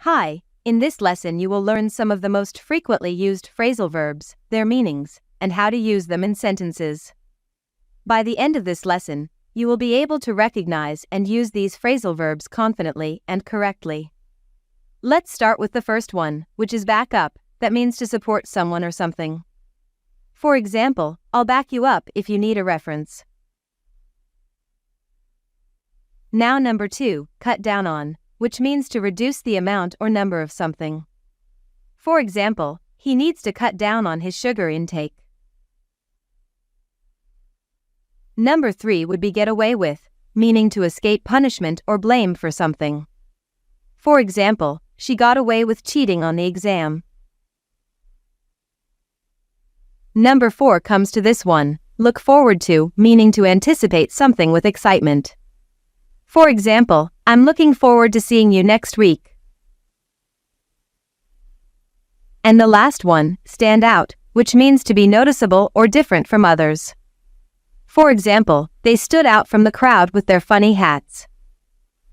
Hi, in this lesson you will learn some of the most frequently used phrasal verbs, their meanings, and how to use them in sentences. By the end of this lesson, you will be able to recognize and use these phrasal verbs confidently and correctly. Let's start with the first one, which is back up, that means to support someone or something. For example, I'll back you up if you need a reference. Now number 2, cut down on, which means to reduce the amount or number of something. For example, he needs to cut down on his sugar intake. Number 3 would be get away with, meaning to escape punishment or blame for something. For example, she got away with cheating on the exam. Number 4 comes to this one, look forward to, meaning to anticipate something with excitement. For example, I'm looking forward to seeing you next week. And the last one, stand out, which means to be noticeable or different from others. For example, they stood out from the crowd with their funny hats.